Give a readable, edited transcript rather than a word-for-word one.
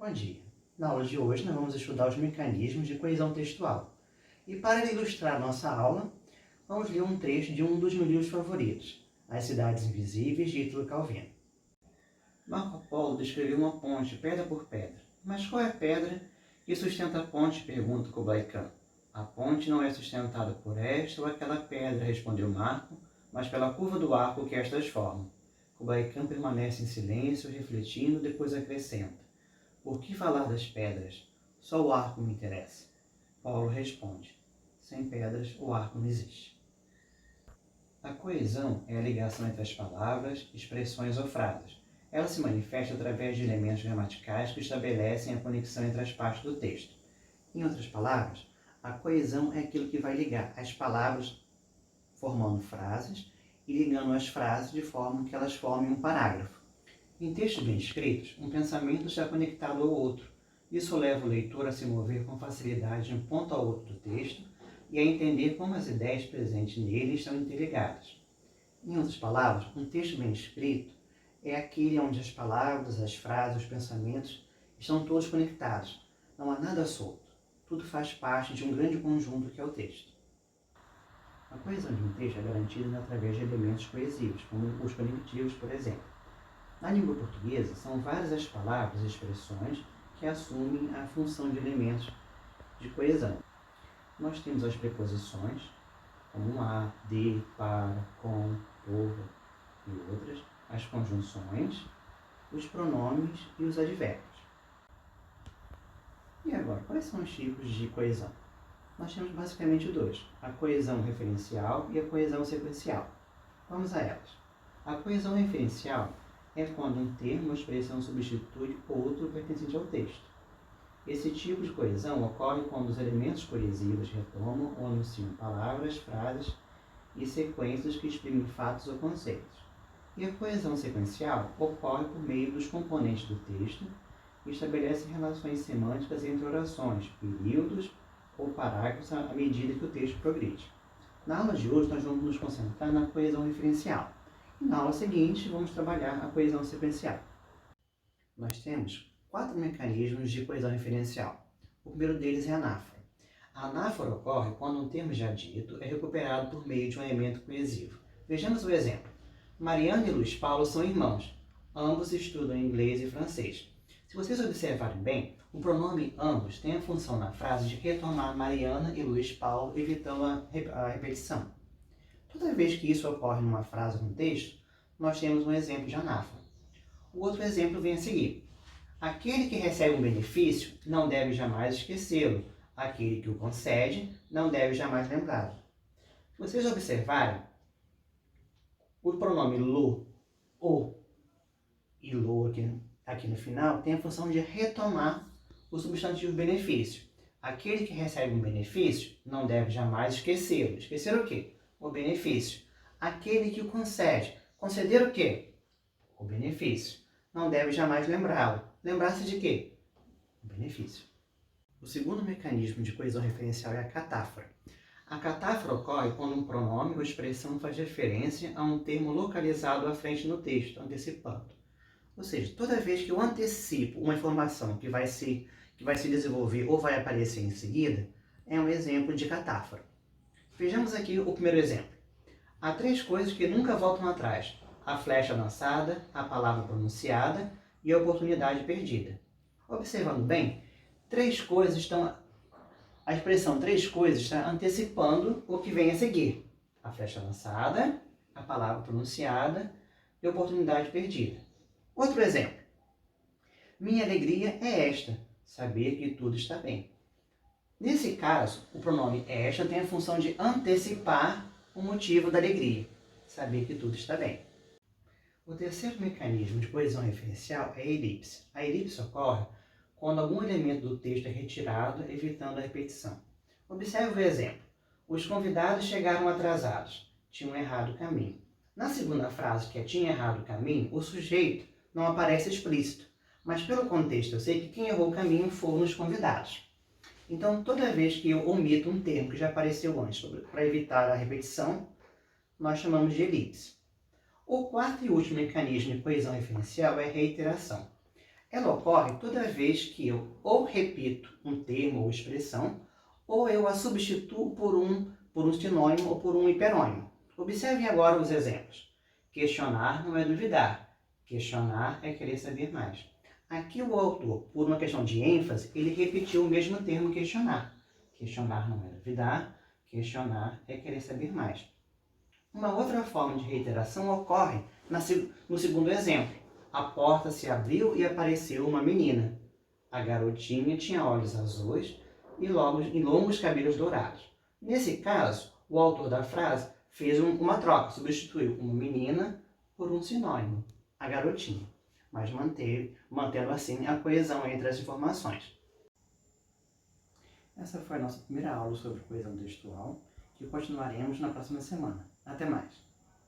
Bom dia! Na aula de hoje nós vamos estudar os mecanismos de coesão textual. E para ilustrar nossa aula, vamos ler um trecho de um dos meus livros favoritos, As Cidades Invisíveis, de Ítalo Calvino. Marco Polo descreveu uma ponte pedra por pedra. Mas qual é a pedra que sustenta a ponte? Pergunta Kublai Khan. A ponte não é sustentada por esta ou aquela pedra, respondeu Marco, mas pela curva do arco que estas formam. Kublai Khan permanece em silêncio, refletindo, depois acrescenta. Por que falar das pedras? Só o arco me interessa. Paulo responde. Sem pedras, o arco não existe. A coesão é a ligação entre as palavras, expressões ou frases. Ela se manifesta através de elementos gramaticais que estabelecem a conexão entre as partes do texto. Em outras palavras, a coesão é aquilo que vai ligar as palavras formando frases e ligando as frases de forma que elas formem um parágrafo. Em textos bem escritos, um pensamento está conectado ao outro. Isso leva o leitor a se mover com facilidade de um ponto ao outro do texto e a entender como as ideias presentes nele estão interligadas. Em outras palavras, um texto bem escrito é aquele onde as palavras, as frases, os pensamentos estão todos conectados. Não há nada solto. Tudo faz parte de um grande conjunto que é o texto. A coesão de um texto é garantida através de elementos coesivos, como os conectivos, por exemplo. Na língua portuguesa, são várias as palavras e expressões que assumem a função de elementos de coesão. Nós temos as preposições, como a, de, para, com, por e outras, as conjunções, os pronomes e os advérbios. E agora, quais são os tipos de coesão? Nós temos basicamente dois, a coesão referencial e a coesão sequencial. Vamos a elas. A coesão referencial é quando um termo ou expressão substitui outro pertencente ao texto. Esse tipo de coesão ocorre quando os elementos coesivos retomam ou anunciam palavras, frases e sequências que exprimem fatos ou conceitos. E a coesão sequencial ocorre por meio dos componentes do texto e estabelece relações semânticas entre orações, períodos ou parágrafos à medida que o texto progride. Na aula de hoje, nós vamos nos concentrar na coesão referencial. E na aula seguinte, vamos trabalhar a coesão sequencial. Nós temos 4 mecanismos de coesão referencial. O primeiro deles é a anáfora. A anáfora ocorre quando um termo já dito é recuperado por meio de um elemento coesivo. Vejamos o exemplo. Mariana e Luiz Paulo são irmãos. Ambos estudam inglês e francês. Se vocês observarem bem, o pronome ambos tem a função na frase de retomar Mariana e Luiz Paulo, evitando a repetição. Toda vez que isso ocorre numa frase ou num texto, nós temos um exemplo de anáfora. O outro exemplo vem a seguir. Aquele que recebe um benefício não deve jamais esquecê-lo. Aquele que o concede não deve jamais lembrá-lo. Se vocês observarem, o pronome lo, o e lo aqui no final tem a função de retomar o substantivo benefício. Aquele que recebe um benefício não deve jamais esquecê-lo. Esquecer o quê? O benefício. Aquele que o concede. Conceder o quê? O benefício. Não deve jamais lembrá-lo. Lembrar-se de quê? O benefício. O segundo mecanismo de coesão referencial é a catáfora. A catáfora ocorre quando um pronome ou expressão faz referência a um termo localizado à frente no texto, antecipando. Ou seja, toda vez que eu antecipo uma informação que vai se desenvolver ou vai aparecer em seguida, é um exemplo de catáfora. Vejamos aqui o primeiro exemplo. Há 3 coisas que nunca voltam atrás. A flecha lançada, a palavra pronunciada e a oportunidade perdida. Observando bem, a expressão 3 coisas está antecipando o que vem a seguir. A flecha lançada, a palavra pronunciada e a oportunidade perdida. Outro exemplo. Minha alegria é esta, saber que tudo está bem. Nesse caso, o pronome esta tem a função de antecipar o motivo da alegria, saber que tudo está bem. O terceiro mecanismo de coesão referencial é a elipse. A elipse ocorre quando algum elemento do texto é retirado, evitando a repetição. Observe o exemplo. Os convidados chegaram atrasados, tinham errado o caminho. Na segunda frase, que é tinha errado o caminho, o sujeito não aparece explícito, mas pelo contexto eu sei que quem errou o caminho foram os convidados. Então, toda vez que eu omito um termo que já apareceu antes, para evitar a repetição, nós chamamos de elipse. O quarto e último mecanismo de coesão referencial é a reiteração. Ela ocorre toda vez que eu ou repito um termo ou expressão, ou eu a substituo por um sinônimo ou por um hiperônimo. Observem agora os exemplos. Questionar não é duvidar. Questionar é querer saber mais. Aqui o autor, por uma questão de ênfase, ele repetiu o mesmo termo questionar. Questionar não é duvidar. Questionar é querer saber mais. Uma outra forma de reiteração ocorre no segundo exemplo. A porta se abriu e apareceu uma menina. A garotinha tinha olhos azuis e longos cabelos dourados. Nesse caso, o autor da frase fez uma troca, substituiu uma menina por um sinônimo, a garotinha, mas mantendo assim a coesão entre as informações. Essa foi a nossa primeira aula sobre coesão textual, que continuaremos na próxima semana. Até mais!